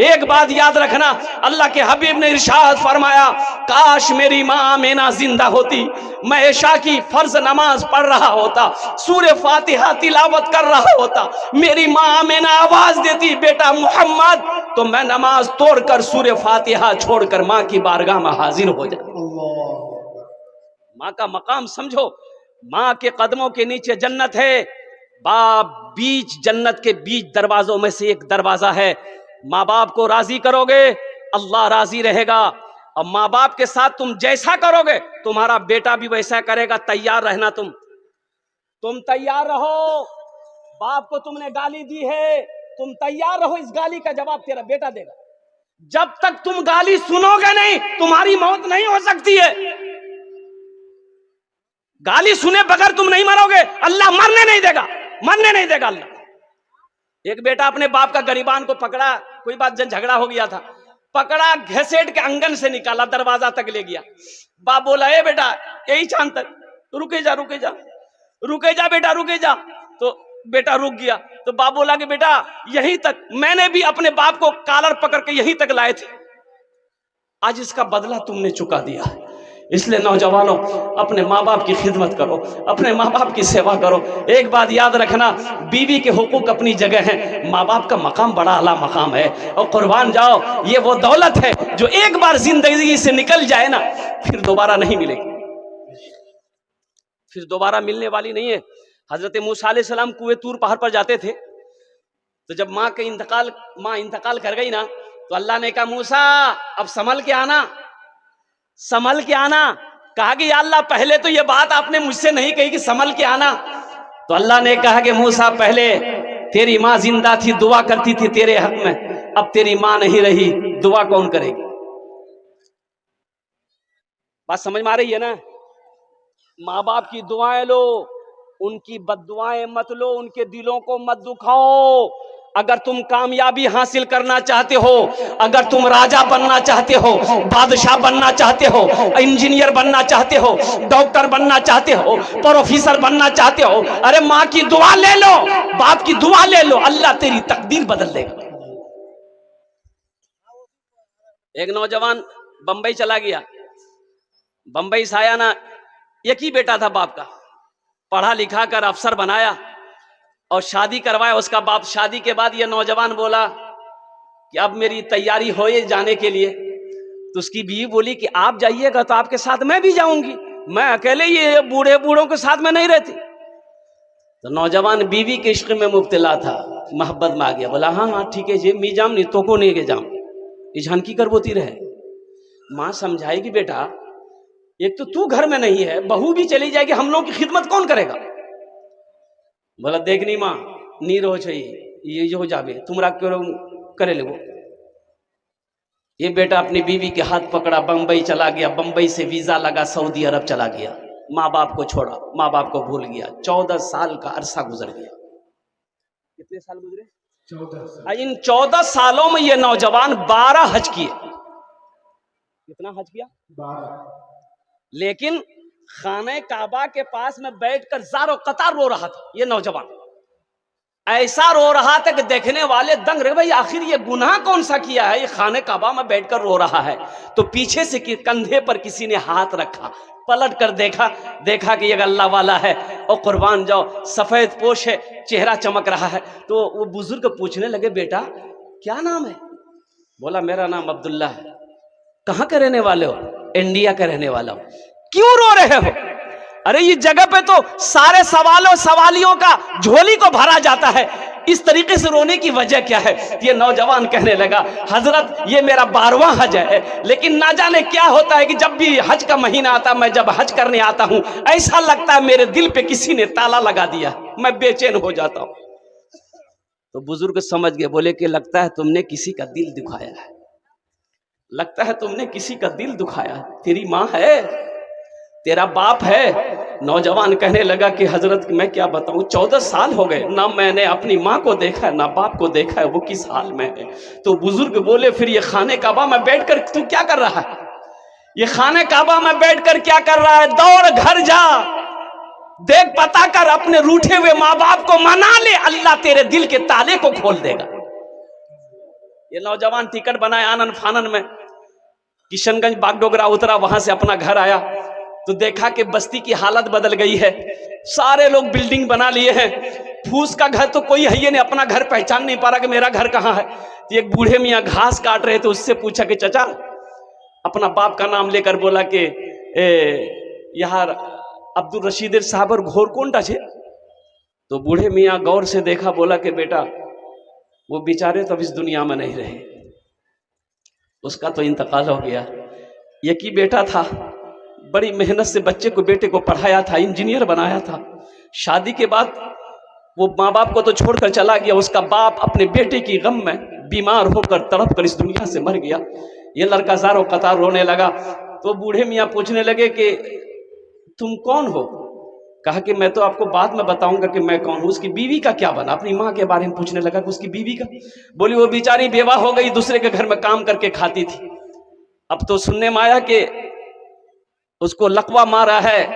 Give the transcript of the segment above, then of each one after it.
एक बात याद रखना, अल्लाह के हबीब ने इरशाद फरमाया, काश मेरी माँ आमीना जिंदा होती, मैं इशा की फर्ज नमाज पढ़ रहा होता, सूरे फातिहा तिलावत कर रहा होता, मेरी माँ आमीना आवाज देती बेटा मोहम्मद, तो मैं नमाज तोड़कर सूरे फातिहा छोड़कर माँ की बारगाह में हाजिर हो जाता। माँ का मकाम समझो, माँ के कदमों के नीचे जन्नत है। बाप बीच जन्नत के बीच दरवाजों में से एक दरवाजा है। माँ बाप को राजी करोगे अल्लाह राजी रहेगा, और माँ बाप के साथ तुम जैसा करोगे तुम्हारा बेटा भी वैसा करेगा। तैयार रहना, तुम तैयार रहो। बाप को तुमने गाली दी है, तुम तैयार रहो, इस गाली का जवाब तेरा बेटा देगा। जब तक तुम गाली सुनोगे नहीं तुम्हारी मौत नहीं हो सकती है। गाली सुने बगैर तुम नहीं मरोगे, अल्लाह मरने नहीं देगा अल्लाह। एक बेटा अपने बाप का गरीबान को पकड़ा, कोई बात झगड़ा हो गया था, पकड़ा घसीट के आंगन से निकाला, दरवाजा तक ले गया। बाप बोला, ए बेटा यही चांद तक, रुके जा बेटा रुके जा। तो बेटा रुक गया। तो बाप बोला कि बेटा यहीं तक, मैंने भी अपने बाप को कॉलर पकड़ के यहीं तक लाए थे, आज इसका बदला तुमने चुका दिया। इसलिए नौजवानों अपने माँ बाप की खिदमत करो, अपने माँ बाप की सेवा करो। एक बात याद रखना, बीवी के हुकूक अपनी जगह है, माँ बाप का मकाम बड़ा आला मकाम है। और कुर्बान जाओ, ये वो दौलत है जो एक बार जिंदगी से निकल जाए ना फिर दोबारा नहीं मिलेगी, फिर दोबारा मिलने वाली नहीं है। हजरत मूसा अलैहिस्सलाम कुएं तूर पहाड़ पर जाते थे, तो जब माँ इंतकाल कर गई ना, तो अल्लाह ने कहा मूसा अब संभल के आना। कहा कि या अल्लाह पहले तो ये बात आपने मुझसे नहीं कही कि संभल के आना। तो अल्लाह ने कहा कि मूसा पहले तेरी माँ जिंदा थी, दुआ करती थी तेरे हक में, अब तेरी माँ नहीं रही, दुआ कौन करेगी? बात समझ में आ रही है ना? माँ बाप की दुआएं लो, उनकी बद्दुआएं मत लो, उनके दिलों को मत दुखाओ। अगर तुम कामयाबी हासिल करना चाहते हो, अगर तुम राजा बनना चाहते हो, बादशाह बनना चाहते हो, इंजीनियर बनना चाहते हो, डॉक्टर बनना चाहते हो, प्रोफेसर बनना चाहते हो, अरे माँ की दुआ ले लो, बाप की दुआ ले लो, अल्लाह तेरी तकदीर बदल देगा। एक नौजवान बंबई चला गया, बंबई से आया ना, एक ही बेटा था बाप का, पढ़ा लिखा कर अफसर बनाया और शादी करवाया उसका बाप। शादी के बाद ये नौजवान बोला कि अब मेरी तैयारी हो जाने के लिए। तो उसकी बीवी बोली कि आप जाइएगा तो आपके साथ मैं भी जाऊंगी, मैं अकेले ये बूढ़ों के साथ में नहीं रहती। तो नौजवान बीवी के इश्क में मुब्तला था, मोहब्बत में आ गया, बोला हाँ ठीक है जी, मी जाम नहीं तो को नहीं के जाम, ये झानकी कर बोती रहे। माँ समझाएगी बेटा एक तो तू घर में नहीं है, बहू भी चली जाएगी, हम लोगों की खिदमत कौन करेगा? बोला देखनी माँ नी रो चाहिए ये जो हो जावे तुमरा क्यों करे ले। वो ये बेटा अपनी बीवी के हाथ पकड़ा, बंबई चला गया, बंबई से वीजा लगा, सऊदी अरब चला गया, माँ बाप को छोड़ा, माँ बाप को भूल गया। 14 साल का अरसा गुजर गया। कितने साल गुजरे? 14 साल। इन 14 सालों में ये नौजवान 12 हज किए। कितना हज किया? 12। लेकिन खाने काबा के पास में बैठकर ज़ारो कतार रो रहा था। ये नौजवान ऐसा रो रहा था कि देखने वाले दंग रहे, भाई आखिर ये गुनाह कौन सा किया है, ये खाने काबा में बैठकर रो रहा है। तो पीछे से कंधे पर किसी ने हाथ रखा, पलट कर देखा कि ये अल्लाह वाला है, और कुर्बान जाओ सफेद पोश है, चेहरा चमक रहा है। तो वो बुजुर्ग पूछने लगे बेटा क्या नाम है? बोला मेरा नाम अब्दुल्ला है। कहाँ के रहने वाले हो? इंडिया का रहने वाला हो। क्यों रो रहे हो? अरे ये जगह पे तो सारे सवालियों का झोली को भरा जाता है, इस तरीके से रोने की वजह क्या है? ये नौजवान कहने लगा हजरत ये मेरा 12वां हज है, लेकिन ना जाने क्या होता है कि जब भी हज का महीना आता, मैं जब हज करने आता हूं ऐसा लगता है मेरे दिल पे किसी ने ताला लगा दिया, मैं बेचैन हो जाता हूं। तो बुजुर्ग समझ गए, बोले कि लगता है तुमने किसी का दिल दुखाया है, लगता है तुमने किसी का दिल दुखाया। तेरी माँ है, तेरा बाप है। नौजवान कहने लगा कि हजरत मैं क्या बताऊं, 14 साल हो गए, ना मैंने अपनी माँ को देखा है ना बाप को देखा है, वो किस हाल में है। तो बुजुर्ग बोले फिर ये खाने काबा में बैठकर तू क्या कर रहा है? ये खाने काबा में बैठकर क्या कर रहा है? दौड़ घर जा, देख पता कर, अपने रूठे हुए माँ बाप को मना ले, अल्लाह तेरे दिल के ताले को खोल देगा। ये नौजवान टिकट बनाया आनन फानन में, किशनगंज बागडोगरा उतरा, वहां से अपना घर आया तो देखा कि बस्ती की हालत बदल गई है। सारे लोग बिल्डिंग बना लिए हैं, फूस का घर तो कोई है ही नहीं, अपना घर पहचान नहीं पा रहा कि मेरा घर कहाँ है। तो एक बूढ़े मियाँ घास काट रहे थे, उससे पूछा कि चचा, अपना बाप का नाम लेकर बोला कि यहाँ अब्दुल रशीद साहब और घोरकोंडा छे। तो बूढ़े मियाँ गौर से देखा, बोला कि बेटा वो बेचारे तो अब इस दुनिया में नहीं रहे, उसका तो इंतकाल हो गया। एक ही बेटा था, बड़ी मेहनत से बेटे को पढ़ाया था, इंजीनियर बनाया था। शादी के बाद वो माँ बाप को तो छोड़कर चला गया, उसका बाप अपने बेटे की गम में बीमार होकर तड़प कर इस दुनिया से मर गया। ये लड़का ज़ारो कतार रोने लगा। तो बूढ़े मियाँ पूछने लगे कि तुम कौन हो? कहा कि मैं तो आपको बाद में बताऊंगा कि मैं कौन हूँ। उसकी बीवी का क्या बना? अपनी माँ के बारे में पूछने लगा कि उसकी बीवी का। बोली वो बेचारी बेवा हो गई, दूसरे के घर में काम करके खाती थी। अब तो सुनने में आया कि उसको लकवा मारा है,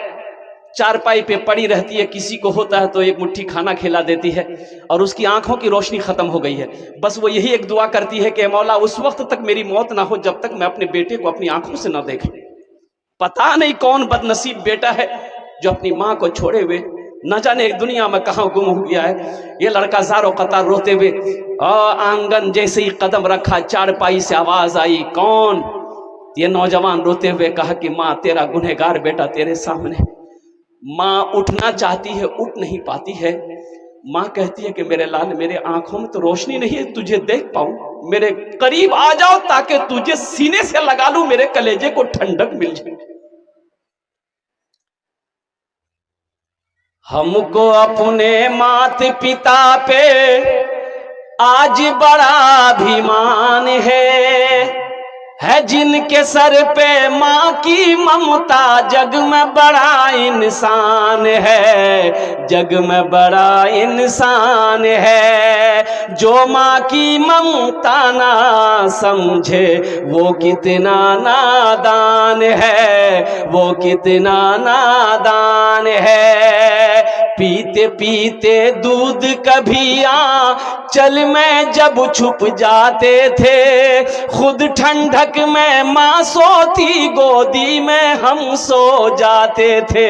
चारपाई पे पड़ी रहती है, किसी को होता है तो एक मुट्ठी खाना खिला देती है, और उसकी आंखों की रोशनी खत्म हो गई है। बस वो यही एक दुआ करती है कि मौला उस वक्त तक मेरी मौत ना हो जब तक मैं अपने बेटे को अपनी आंखों से ना देखूं। पता नहीं कौन बदनसीब बेटा है जो अपनी माँ को छोड़े हुए न जाने दुनिया में कहाँ गुम हो गया है। ये लड़का ज़ारो कतार रोते हुए आंगन जैसे ही कदम रखा, चारपाई से आवाज आई, कौन? ये नौजवान रोते हुए कहा कि माँ तेरा गुनहगार बेटा तेरे सामने। माँ उठना चाहती है, उठ नहीं पाती है। माँ कहती है कि मेरे लाल, मेरे आंखों में तो रोशनी नहीं है, तुझे देख पाऊं, मेरे करीब आ जाओ ताकि तुझे सीने से लगा लूं, मेरे कलेजे को ठंडक मिल जाए। हमको अपने मात पिता पे आज बड़ा अभिमान है जिनके सर पे माँ की ममता, जग में बड़ा इंसान है, जग में बड़ा इंसान है। जो माँ की ममता ना समझे वो कितना नादान है, वो कितना नादान है। पीते पीते दूध कभी चल में जब छुप जाते थे, खुद ठंडक में माँ सोती, गोदी में हम सो जाते थे,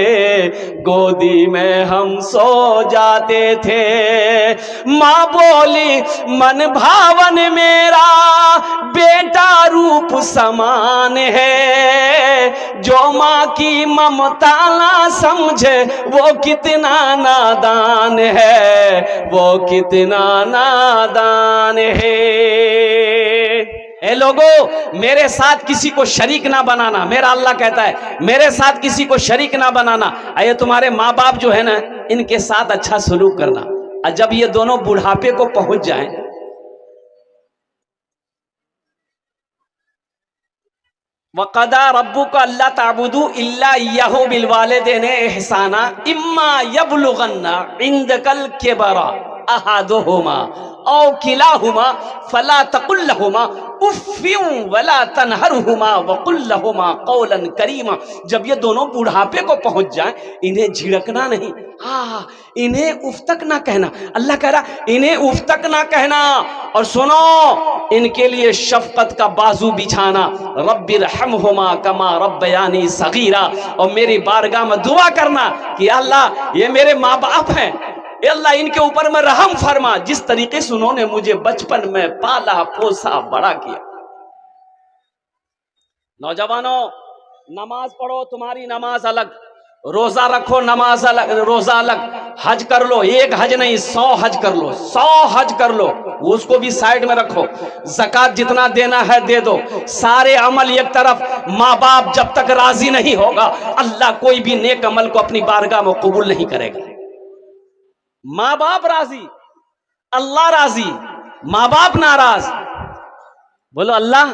गोदी में हम सो जाते थे। माँ बोली मन भावन मेरा बेटा रूप समान है, जो माँ की ममता ना समझे वो कितना नादान है, वो कितना नादान है। ए लोगों, मेरे साथ किसी को शरीक ना बनाना। मेरा अल्लाह कहता है मेरे साथ किसी को शरीक ना बनाना। ये तुम्हारे माँ बाप जो है ना, इनके साथ अच्छा सलूक करना। और जब ये दोनों बुढ़ापे को पहुंच जाएं, वक़दा रब्बुका अल्ला ताबुदू इल्ला इय्याहु बिल वालिदैनि इहसाना इम्मा यबलुगन्ना इंदकल किबरा अहादुहुमा औ किलाहुमा फला तकुल लहुमा उफ़्फ़िन वला तनहरहुमा वकुल लहुमा क़ौलन करीमा। जब ये दोनों बुढ़ापे को पहुंच जाएं, इन्हें झिड़कना नहीं, इन्हें उफ तक ना कहना। अल्लाह कह रहा इन्हें उफ तक ना कहना, और सुनो इनके लिए शफकत का बाजू बिछाना। रब्बिरहमहुमा कमा रब्बयानी सगीरा। और मेरी बारगाह में दुआ करना कि अल्लाह ये मेरे माँ बाप हैं, अल्लाह इनके ऊपर में रहम फरमा, जिस तरीके से उन्होंने मुझे बचपन में पाला पोसा बड़ा किया। नौजवानों, नमाज पढ़ो, तुम्हारी नमाज अलग, रोजा रखो, नमाज अलग, रोजा अलग। हज कर लो, एक हज नहीं 100 हज कर लो, 100 हज कर लो, उसको भी साइड में रखो। ज़कात जितना देना है दे दो, सारे अमल एक तरफ। माँ बाप जब तक राजी नहीं होगा, अल्लाह कोई भी नेक अमल को अपनी बारगाह में कबूल नहीं करेगा। माँ बाप राजी, अल्लाह राजी, माँ बाप नाराज, बोलो अल्लाह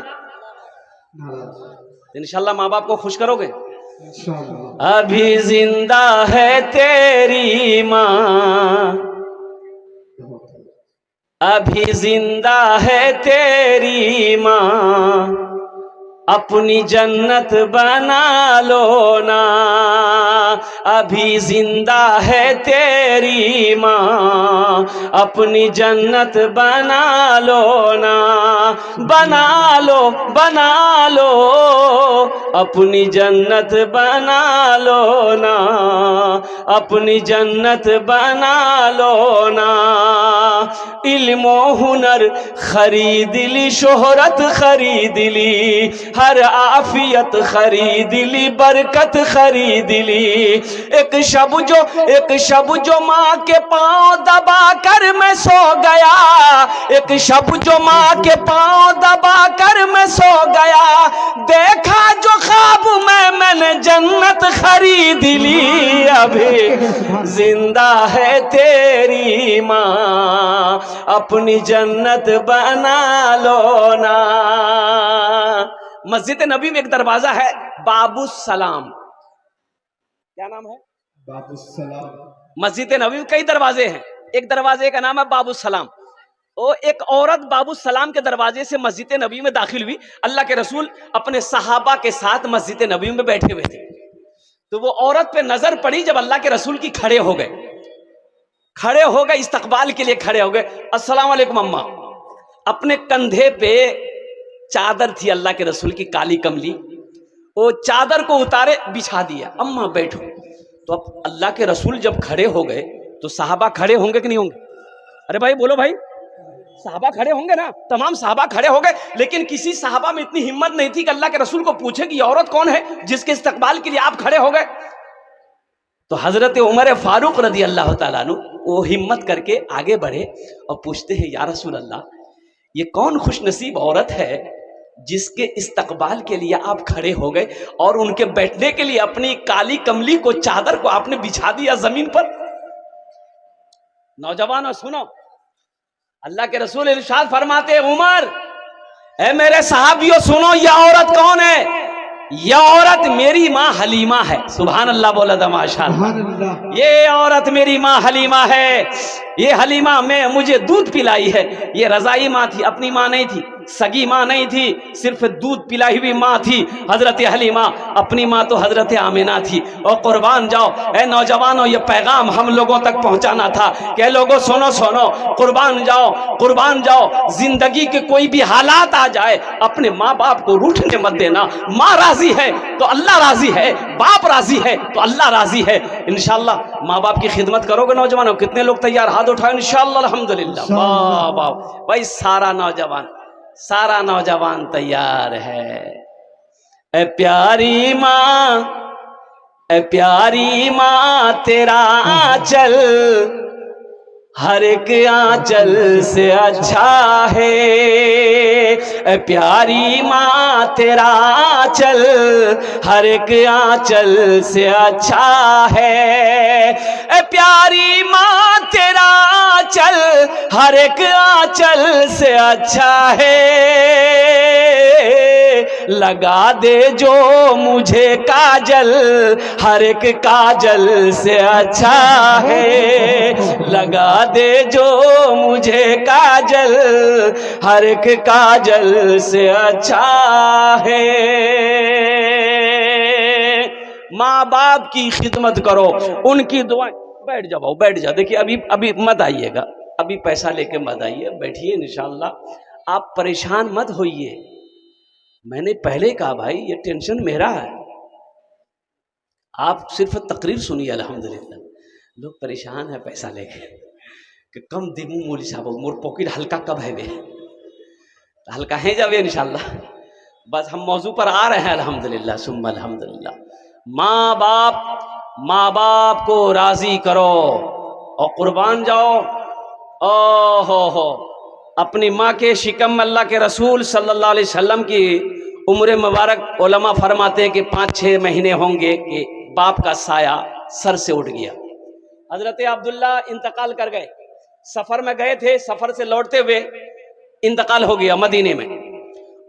इंशाल्लाह माँ बाप को खुश करोगे। अभी जिंदा है तेरी माँ, अभी जिंदा है तेरी माँ, अपनी जन्नत बना लो ना, अभी जिंदा है तेरी माँ, अपनी जन्नत बना लो ना, बना लो बना लो, अपनी जन्नत बना लो ना, अपनी जन्नत बना लो ना। इल्मो हुनर खरीद ली, शोहरत खरीद ली, हर आफियत खरीद ली, बरकत खरीद ली। एक शब जो माँ के पांव दबा कर मैं सो गया, एक शब जो माँ के पांव दबा कर मैं सो गया, देखा जो ख्वाब मैंने जन्नत खरीद ली, अभी जिंदा है तेरी माँ, अपनी जन्नत बना लो ना। मस्जिद नबी में एक दरवाजा है बाबू सलाम। क्या नाम है? बाबू सलाम। मस्जिद नबी में कई दरवाजे हैं, एक दरवाजे का नाम है बाबू सलाम। वो एक औरत बाबू सलाम के दरवाजे से मस्जिद नबी में दाखिल हुई। अल्लाह के रसूल अपने सहाबा के साथ मस्जिद नबी में बैठे हुए थे, तो वो औरत पे नजर पड़ी जब अल्लाह के रसूल की खड़े हो गए, इस्तकबाल के लिए खड़े हो गए। अस्सलाम वालेकुम अम्मा। अपने कंधे पे चादर थी अल्लाह के रसूल की काली कमली, वो चादर को उतारे बिछा दिया, अम्मा बैठो। तो अब अल्लाह के रसूल जब खड़े हो गए तो साहबा खड़े होंगे कि नहीं होंगे? अरे भाई बोलो भाई, साहबा खड़े होंगे ना? तमाम साहबा खड़े हो गए, लेकिन किसी साहबा में इतनी हिम्मत नहीं थी कि अल्लाह के रसूल को पूछे कि ये औरत कौन है जिसके इस्तकबाल के लिए आप खड़े हो गए। तो हजरत उमर फारूक रदी अल्लाह ताला अन्हु वो हिम्मत करके आगे बढ़े और पूछते हैं, या रसूल अल्लाह, ये कौन खुशनसीब औरत है जिसके इस्तकबाल के लिए आप खड़े हो गए और उनके बैठने के लिए अपनी काली कमली को, चादर को आपने बिछा दिया जमीन पर। नौजवानों सुनो, अल्लाह के रसूल इरशाद फरमाते, उमर ए मेरे साहबियों सुनो, यह औरत कौन है? यह औरत मेरी माँ हलीमा है। सुभान अल्लाह बोला था माशाअल्लाह। ये औरत मेरी माँ हलीमा है, ये हलीमा में मुझे दूध पिलाई है। ये रजाई माँ थी, अपनी माँ नहीं थी, सगी माँ नहीं थी, सिर्फ दूध पिलाई हुई माँ थी हजरत हलीमा। अपनी माँ तो हजरत आमिना थी। और कुर्बान जाओ ए नौजवानों, ये पैगाम हम लोगों तक पहुंचाना था कि लोगों सुनो सुनो, कुर्बान जाओ, जिंदगी के कोई भी हालात आ जाए अपने माँ बाप को रूठने मत देना। माँ राजी है तो अल्लाह राजी है, बाप राजी है तो अल्लाह राजी है। इंशाअल्लाह माँ बाप की खिदमत करोगे नौजवानों? कितने लोग तैयार? हाथ उठाओ इंशाअल्लाह। अल्हम्दुलिल्लाह। वाह वाह भाई, सारा नौजवान तैयार है। ए प्यारी माँ तेरा आंचल हर एक आंचल से अच्छा है। ए प्यारी माँ तेरा आंचल हर एक आंचल से अच्छा है। ए प्यारी माँ तेरा आंचल हर एक आंचल से अच्छा है। लगा दे जो मुझे काजल हर एक काजल से अच्छा है। लगा दे जो मुझे काजल हर एक काजल से अच्छा है। माँ बाप की खिदमत करो, उनकी दुआ। बैठ जाओ। देखिए अभी मत आइएगा, अभी पैसा लेके मत आइए, बैठिए इंशाअल्लाह। आप परेशान मत होइए। मैंने पहले कहा भाई ये टेंशन मेरा है, आप सिर्फ तकरीर सुनिए। अल्हम्दुलिल्लाह लोग परेशान है पैसा लेके कि कम दिमू मौली साहब मोर पॉकेट हल्का कब है वे, हल्का है जावे इंशाअल्लाह। बस हम मौजू पर आ रहे हैं। अल्हम्दुलिल्लाह सुम्मा अल्हम्दुलिल्लाह। माँ बाप को राजी करो और कुर्बान जाओ। हो अपनी माँ के शिकम अल्लाह के रसूल सल्लल्लाहु अलैहि वसल्लम की उम्र मुबारक उलमा फरमाते हैं कि 5-6 महीने होंगे कि बाप का साया सर से उठ गया। हजरत अब्दुल्ला इंतकाल कर गए, सफर में गए थे, सफर से लौटते हुए इंतकाल हो गया मदीने में।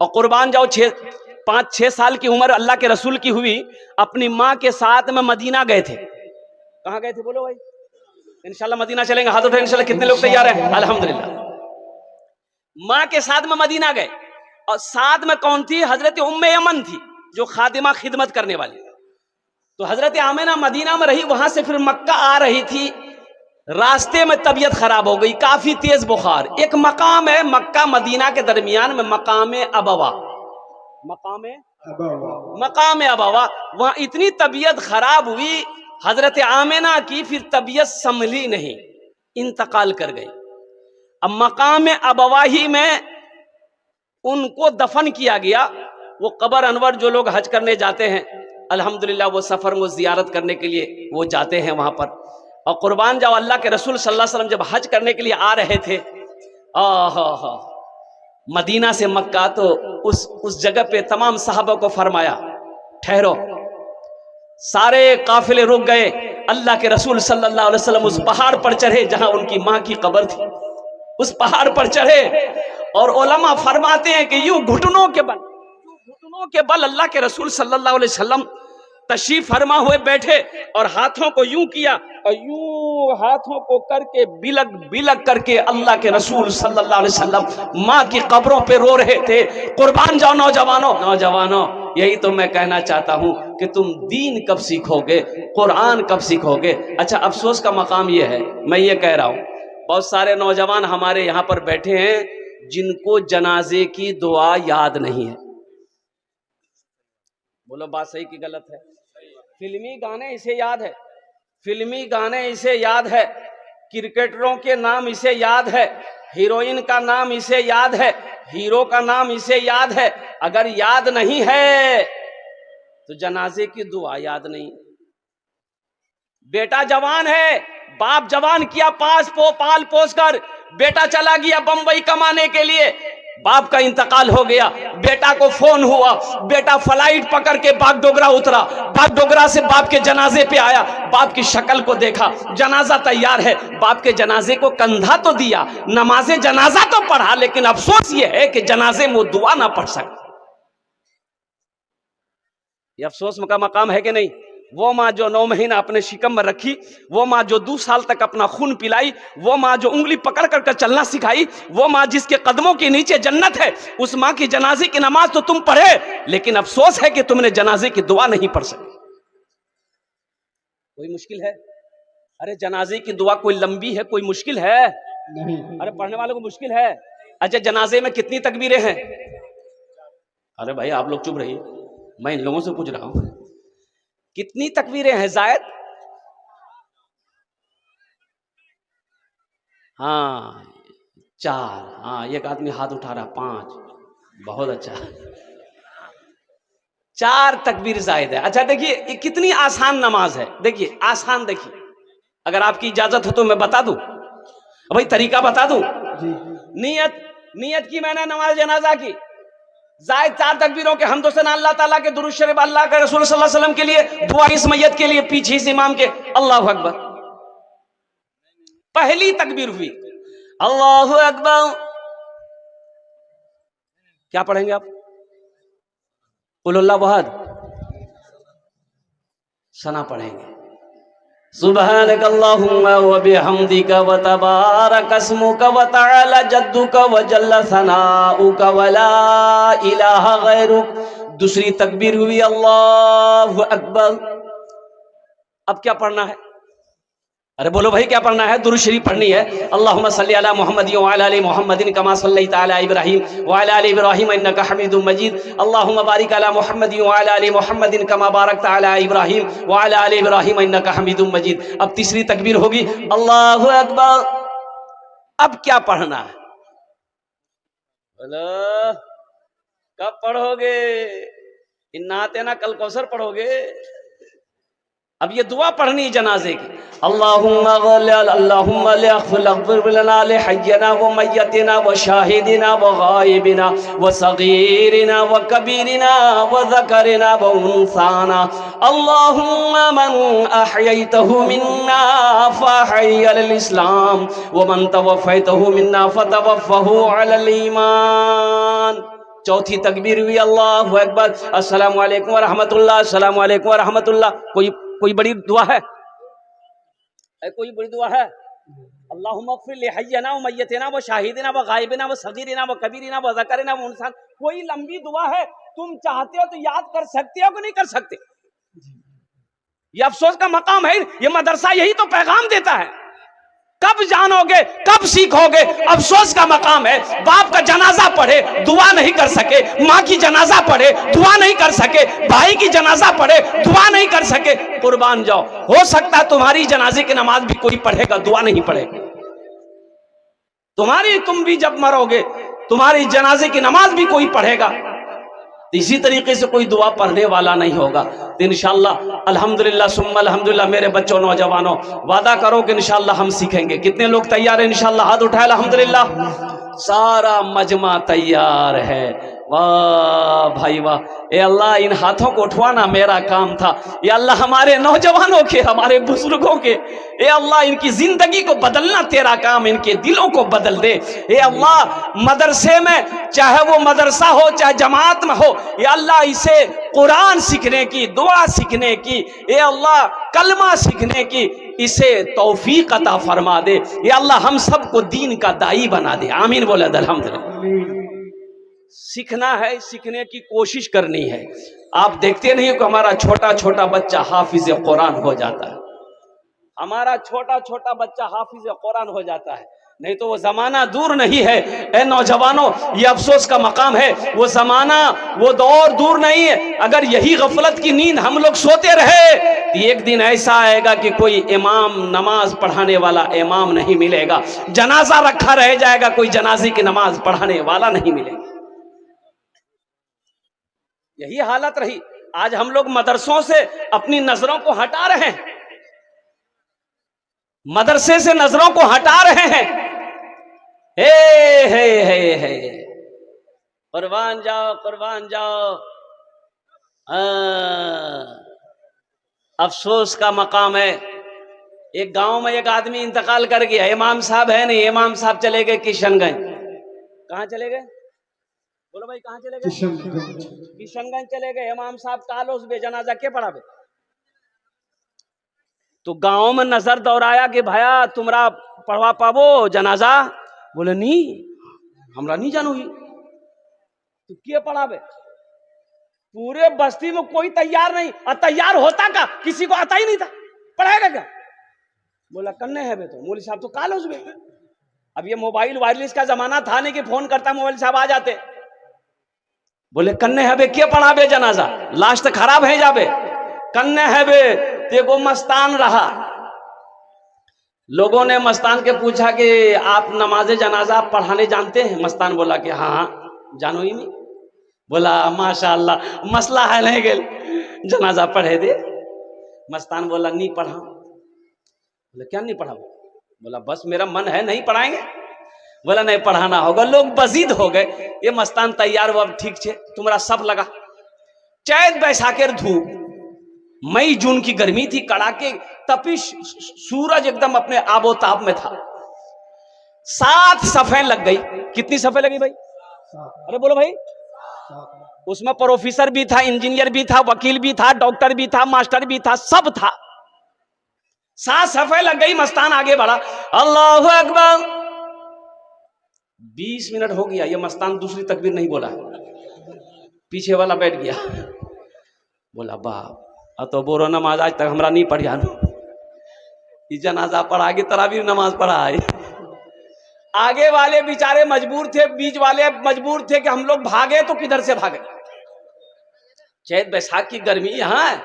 और कुर्बान जाओ 5-6 साल की उम्र अल्लाह के रसूल की हुई, अपनी माँ के साथ में मदीना गए थे। कहाँ गए थे बोलो भाई? इंशाल्लाह मदीना चलेंगे, हाथ उठाए इंशाल्लाह। कितने लोग तैयार हैं? अल्हम्दुलिल्लाह। माँ के साथ में मदीना गए। और साथ में कौन थी? हजरत उम्मे यमन थी, जो खादिमा खिदमत करने वाली। तो हजरत आमिना मदीना में रही, वहां से फिर मक्का आ रही थी। रास्ते में तबीयत खराब हो गई, काफी तेज बुखार। एक मकाम है मक्का मदीना के दरमियान में, मकाम अबवा, मकाम अबवा। वहां इतनी तबीयत खराब हुई हजरत आमिना की, फिर तबीयत संभली नहीं, इंतकाल कर गई। अब मकाम अबवा ही में उनको दफन किया गया। वो कबर अनवर, जो लोग हज करने जाते हैं अल्हम्दुलिल्लाह, वो सफर में जियारत करने के लिए वो जाते हैं वहां पर। और कुर्बान जाओ, अल्लाह के रसूल सल्लल्लाहु अलैहि वसल्लम जब हज करने के लिए आ रहे थे मदीना से मक्का, तो उस जगह पे तमाम सहाबा को फरमाया ठहरो। सारे काफिले रुक गए। अल्लाह के रसूल सल्लल्लाहु अलैहि वसल्लम उस पहाड़ पर चढ़े जहां उनकी मां की कब्र थी। उस पहाड़ पर चढ़े और उलमा फरमाते हैं कि यूं घुटनों के बल अल्लाह के रसूल सल्लल्लाहु अलैहि वसल्लम तशरीफ फरमा हुए बैठे और हाथों को यूं किया और यूं हाथों को करके बिलक बिलक करके अल्लाह के रसूल सल्लल्लाहु अलैहि वसल्लम माँ की कब्रों पे रो रहे थे। कुर्बान जाओ नौजवानों, यही तो मैं कहना चाहता हूं कि तुम दीन कब सीखोगे, कुरान कब सीखोगे। अच्छा, अफसोस का मकाम यह है, मैं ये कह रहा हूं, बहुत सारे नौजवान हमारे यहां पर बैठे हैं जिनको जनाजे की दुआ याद नहीं है। बोलो बात सही कि गलत है? फिल्मी गाने इसे याद है, फिल्मी गाने इसे याद है, क्रिकेटरों के नाम इसे याद है, हीरोइन का नाम इसे याद है, हीरो का नाम इसे याद है। अगर याद नहीं है तो जनाजे की दुआ याद नहीं। बेटा जवान है, बाप जवान किया पाल पोस कर, बेटा चला गया बंबई कमाने के लिए, बाप का इंतकाल हो गया। बेटा को फोन हुआ, बेटा फ्लाइट पकड़ के बागडोगरा उतरा, बागडोगरा से बाप के जनाजे पे आया, बाप की शक्ल को देखा, जनाजा तैयार है, बाप के जनाजे को कंधा तो दिया, नमाजे जनाजा तो पढ़ा, लेकिन अफसोस ये है कि जनाजे में वो दुआ ना पढ़ सका। ये अफसोस का मकाम है कि नहीं? वो माँ जो 9 महीना अपने शिकम में रखी, वो माँ जो 2 साल तक अपना खून पिलाई, वो माँ जो उंगली पकड़ कर चलना सिखाई, वो माँ जिसके कदमों के नीचे जन्नत है, उस माँ की जनाजे की नमाज तो तुम पढ़े, लेकिन अफसोस है कि तुमने जनाजे की दुआ नहीं पढ़ सके। कोई मुश्किल है? अरे जनाजे की दुआ कोई लंबी है, कोई मुश्किल है? नहीं। अरे पढ़ने वालों को मुश्किल है। अच्छा, जनाजे में कितनी तकबीरें हैं? अरे भाई आप लोग चुप रहिए, मैं इन लोगों से पूछ रहा हूं, कितनी तकबीरें हैं जायद? हाँ 4। हाँ, एक आदमी हाथ उठा रहा, 5। बहुत अच्छा, 4 तकबीर जायद है। अच्छा देखिए, ये कितनी आसान नमाज है। देखिए आसान, देखिए अगर आपकी इजाजत हो तो मैं बता दूं, भाई तरीका बता दूं। नियत की मैंने नमाज जनाजा की, जायद 4 तकबीरों के हमदो सना अल्लाह ताला के दुरूद शरीफ, अल्लाह के रसूल सल्लल्लाहु अलैहि वसल्लम के लिए दुआ, इस मैयत के लिए पीछे से इमाम के अल्लाहु अकबर। पहली तकबीर हुई अल्लाहु अकबर, क्या पढ़ेंगे आप? कुल अल्लाहु अहद, सना पढ़ेंगे। सुब्हानक अल्लाहुम्मा व बिहम्दिका व तबारक अस्मुका व तआला जद्दुका व जल्ला सनाउका व ला इलाहा गैरुक। दूसरी तकबीर हुई अल्लाहु अकबर। अब क्या पढ़ना है? अरे बोलो भाई क्या पढ़ना है? दुरूद शरीफ पढ़नी है। अल्लाहुम्मा सल्ली अला मुहम्मदिन व अला आलि मुहम्मदिन कमा सल्लैता अला इब्राहीम व अला आलि इब्राहीम इन्नका हमीदुम मजीद। अल्लाहुम्मा बारिक अला मुहम्मदिन व अला आलि मुहम्मदिन कमा बारकता अला इब्राहीम व अला आलि इब्राहीम इन्नका हमीदुम मजीद। अब तीसरी तकबीर होगी अल्लाहु अकबर। अब क्या पढ़ना है? बोलो कब पढ़ोगे? इन्ना आते ना कल कौसर पढ़ोगे। अब ये दुआ पढ़नी जनाजे की, अल्लाहुम्मा अग़फ़िर लना लिहय्यिना व मय्यतिना व शाहिदिना व गायबिना व सगीरिना व कबीरिना व ज़करिना व उन्साना। अल्लाहुम्मा मन अहयैतहु मिन्ना फ़अहय्यि अलल इस्लाम व मन तवफ़्फ़ैतहु मिन्ना फ़तवफ़्फ़हु अलल ईमान। चौथी तकबीर हुई अल्लाहु अकबर। अस्सलामु अलैकुम व रहमतुल्लाह, अस्सलामु अलैकुम व रहमतुल्लाह। कोई बड़ी दुआ है? कोई बड़ी दुआ है? अल्लाहुम्मा अग़फ़िर लिहय्यिना व मय्यतिना व शाहिदिना व गायबिना व सगीरिना व कबीरिना व ज़करिना व उनसा। कोई लंबी दुआ है, तुम चाहते हो तो याद कर सकते हो कि नहीं कर सकते? ये अफसोस का मकाम है। ये मदरसा यही तो पैगाम देता है। कब जानोगे, कब सीखोगे? अफसोस का मकाम है। बाप का जनाजा पढ़े, दुआ नहीं कर सके। माँ की जनाजा पढ़े, दुआ नहीं कर सके। भाई की जनाजा पढ़े, दुआ नहीं कर सके। कुर्बान जाओ, हो सकता है तुम्हारी जनाजे की नमाज भी कोई पढ़ेगा, दुआ नहीं पढ़ेगा। तुम भी जब मरोगे, तुम्हारी जनाजे की नमाज भी कोई पढ़ेगा, इसी तरीके से कोई दुआ पढ़ने वाला नहीं होगा। तो इंशाअल्लाह अल्हम्दुलिल्लाह सुम्मा अल्हम्दुलिल्लाह, मेरे बच्चों नौजवानों, वादा करो कि इंशाअल्लाह हम सीखेंगे। कितने लोग तैयार हैं? इंशाअल्लाह हाथ उठाए। अल्हम्दुलिल्लाह सारा मजमा तैयार है। वाह भाई वाह। ए अल्लाह, इन हाथों को उठवाना मेरा काम था। ये अल्लाह हमारे नौजवानों के, हमारे बुजुर्गों के, ए अल्लाह इनकी जिंदगी को बदलना तेरा काम, इनके दिलों को बदल दे। ए अल्लाह मदरसे में, चाहे वो मदरसा हो चाहे जमात में हो, ए अल्लाह इसे कुरान सीखने की, दुआ सीखने की, ए अल्लाह कलमा सीखने की इसे तौफीक अता फरमा दे। ए अल्लाह हम सबको दीन का दाई बना दे। आमीन बोले अल्हम्दुलिल्लाह। सीखना है, सीखने की कोशिश करनी है। आप देखते नहीं कि हमारा छोटा छोटा बच्चा हाफिज कुरान हो जाता है। हमारा छोटा छोटा बच्चा हाफिज कुरान हो जाता है। नहीं तो वो जमाना दूर नहीं है। ए नौजवानों, ये अफसोस का मकाम है। वो जमाना, वो दौर दूर नहीं है। अगर यही गफलत की नींद हम लोग सोते रहे तो एक दिन ऐसा आएगा कि कोई इमाम, नमाज पढ़ाने वाला इमाम नहीं मिलेगा। जनाजा रखा रह जाएगा, कोई जनाजे की नमाज पढ़ाने वाला नहीं मिलेगा। यही हालत रही। आज हम लोग मदरसों से अपनी नजरों को हटा रहे हैं, मदरसे से नजरों को हटा रहे हैं। हे कुर्बान जाओ, कुर्बान जाओ। अफसोस का मकाम है। एक गांव में एक आदमी इंतकाल कर गया। इमाम साहब है नहीं, इमाम साहब चले गए किशनगंज। कहाँ चले गए? बोलो भाई, कहाँ चले गए? किशनगंज चले गए। इमाम साहब कालोस बे जनाजा के पढ़ावे। तो गांव में नजर दौड़ाया कि भैया तुमरा पढ़वा पावो जनाजा? बोले नहीं, हमरा नहीं जानू ही। तो के पढ़ावे? पूरे बस्ती में कोई तैयार नहीं। और तैयार होता का, किसी को आता ही नहीं था। पढ़ाएगा क्या? बोला कन्ने है बे। तो मौलवी साहब तो कालोस बे। अब ये मोबाइल वायरलेस का जमाना था नहीं कि फोन करता मोबाइल साहब आ जाते। बोले कन्ने है बे, के पढ़ावे जनाजा? लास्ट खराब है जाबे। कन्ने है बे, तेगो मस्तान रहा। लोगों ने मस्तान के पूछा कि आप नमाजे जनाजा पढ़ाने जानते हैं? मस्तान बोला कि हाँ, जानो ही नहीं। बोला माशाअल्लाह, मसला है नहीं गेल, जनाजा पढ़े दे। मस्तान बोला नहीं पढ़ा। बोले क्या नहीं पढ़ा? बोला बस मेरा मन है, नहीं पढ़ाएंगे। बोला नहीं पढ़ाना होगा। लोग बजीद हो गए। ये मस्तान तैयार हुआ, ठीक छे तुम्हारा सब लगा। चैत बैसाखेर धूप, मई जून की गर्मी थी, कड़ाके तपिश, सूरज एकदम अपने आबोताब में था। 7 सफ़ें लग गई। कितनी सफ़ें लगी भाई? अरे बोलो भाई। उसमें प्रोफेसर भी था, इंजीनियर भी था, वकील भी था, डॉक्टर भी था, मास्टर भी था, सब था। 7 सफ़ें लग गई। मस्तान आगे बढ़ा, अल्लाहु अकबर। 20 मिनट हो गया, ये मस्तान दूसरी तकबीर नहीं बोला। पीछे वाला बैठ गया। बोला बाप, तो बोरो नमाज आज तक हमरा नहीं पढ़िया। जनाजा पढ़ा के तरावीह नमाज पढ़ा है। आगे वाले बेचारे मजबूर थे, बीच वाले मजबूर थे कि हम लोग भागे तो किधर से भागे। चैत बैसाख की गर्मी यहाँ है।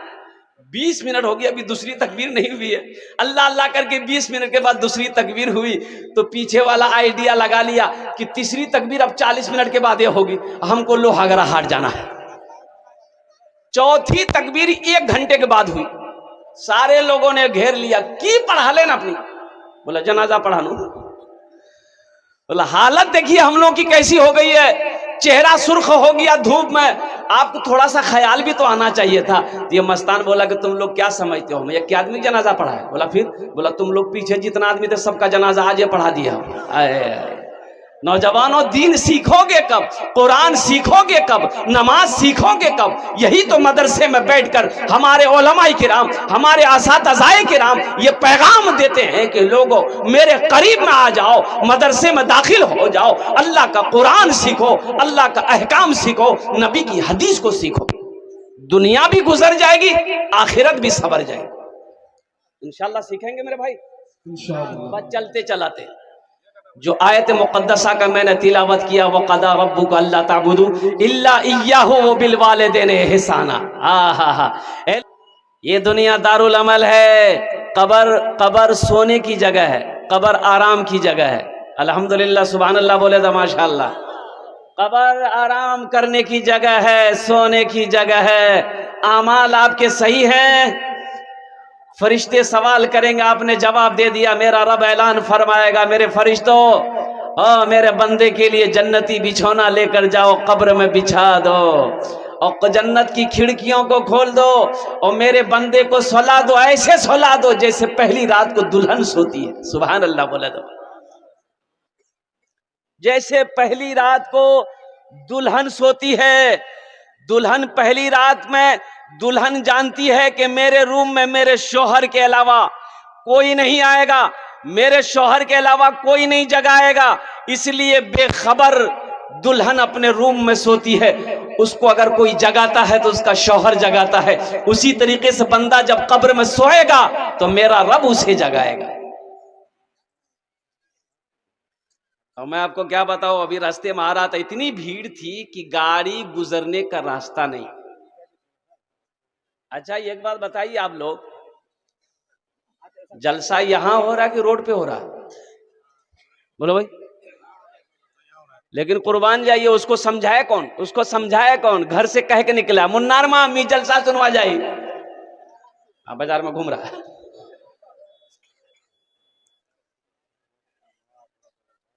20 मिनट हो गया, अभी दूसरी तकबीर नहीं हुई है। अल्लाह अल्लाह करके 20 मिनट के बाद दूसरी तकबीर हुई तो पीछे वाला आइडिया लगा लिया कि तीसरी तकबीर अब 40 मिनट के बाद ये होगी, हमको लोहागड़ा हाट जाना है। चौथी तकबीर 1 घंटे के बाद हुई। सारे लोगों ने घेर लिया, की पढ़ा लेना अपनी। बोला जनाजा पढ़ा लो। बोला हालत देखिए हम लोग की कैसी हो गई है। चेहरा सुर्ख हो गया धूप में। आपको थोड़ा सा ख्याल भी तो आना चाहिए था। तो ये मस्तान बोला कि तुम लोग क्या समझते हो, मैं क्या आदमी जनाजा पढ़ा है? बोला फिर? बोला तुम लोग पीछे जितना आदमी थे सबका जनाजा आज ये पढ़ा दिया। नौजवानों, दीन सीखोगे कब, कुरान सीखोगे कब, नमाज सीखोगे कब? यही तो मदरसे में बैठकर हमारे उलमाए किराम, हमारे असातिज़ाए किराम ये पैगाम देते हैं कि लोगों मेरे करीब में आ जाओ, मदरसे में दाखिल हो जाओ, अल्लाह का कुरान सीखो, अल्लाह का अहकाम सीखो, नबी की हदीस को सीखो। दुनिया भी गुजर जाएगी, आखिरत भी सवर जाएगी। इंशाअल्लाह सीखेंगे मेरे भाई, इंशाअल्लाह। बस चलते चलाते। जो आयत मुक़द्दसा का मैंने तिलावत किया, वक़दा रब्बुका अल्ला ताबुदू इल्ला इय्याहु व बिल वालिदैनि इहसाना। ये दुनिया दारुल अमल है, कबर सोने की जगह है, कबर आराम की जगह है। अल्हम्दुलिल्लाह, सुभान अल्लाह बोले तो माशाअल्लाह। कबर आराम करने की जगह है, सोने की जगह है। आमाल आपके सही है, फरिश्ते सवाल करेंगे, आपने जवाब दे दिया, मेरा रब ऐलान फरमाएगा, मेरे फरिश्तों मेरे बंदे के लिए जन्नती बिछौना लेकर जाओ, कब्र में बिछा दो और जन्नत की खिड़कियों को खोल दो और मेरे बंदे को सुला दो, ऐसे सुला दो जैसे पहली रात को दुल्हन सोती है। सुभान अल्लाह बोले तो, जैसे पहली रात को दुल्हन सोती है। दुल्हन पहली रात में दुल्हन जानती है कि मेरे रूम में मेरे शौहर के अलावा कोई नहीं आएगा, मेरे शौहर के अलावा कोई नहीं जगाएगा, इसलिए बेखबर दुल्हन अपने रूम में सोती है। उसको अगर कोई जगाता है तो उसका शौहर जगाता है। उसी तरीके से बंदा जब कब्र में सोएगा तो मेरा रब उसे जगाएगा। और मैं आपको क्या बताऊं, अभी रास्ते में आ रहा था, इतनी भीड़ थी कि गाड़ी गुजरने का रास्ता नहीं। अच्छा एक बात बताइए आप लोग, जलसा यहां हो रहा है कि रोड पे हो रहा है? बोलो भाई। लेकिन कुर्बान जाइए, उसको समझाया कौन? उसको समझाया कौन? घर से कह के निकला, मुन्नार मामी जलसा सुनवा जाइए, बाजार में घूम रहा है।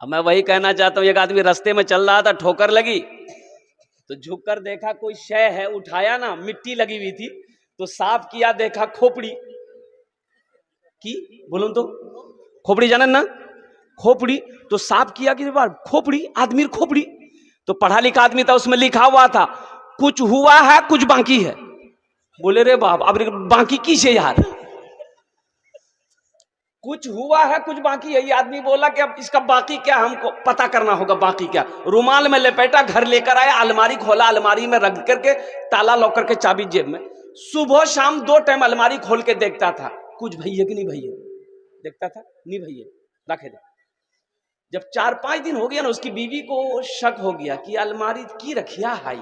अब मैं वही कहना चाहता हूं, एक आदमी रास्ते में चल रहा था, ठोकर लगी तो झुककर देखा कोई शय है, उठाया ना, मिट्टी लगी हुई थी तो साफ किया, देखा खोपड़ी की, बोलो तो खोपड़ी जाने ना, खोपड़ी तो साफ किया कि खोपड़ी, आदमी खोपड़ी। तो पढ़ा लिखा आदमी था, उसमें लिखा हुआ था कुछ हुआ है कुछ बाकी है। बोले रे बाप, अब बाकी किसे यार, कुछ हुआ है कुछ बाकी है। ये आदमी बोला कि अब इसका बाकी क्या, हमको पता करना होगा बाकी क्या। रुमाल में लपेटा, घर लेकर आया, अलमारी खोला, अलमारी में रख करके ताला लॉक करके चाबी जेब में, सुबह शाम 2 टाइम अलमारी खोल के देखता था, कुछ भैया कि नहीं भैया, देखता था नहीं भैया, रखे दे। जब 4-5 दिन हो गया ना, उसकी बीवी को शक हो गया कि अलमारी की रखिया हाई,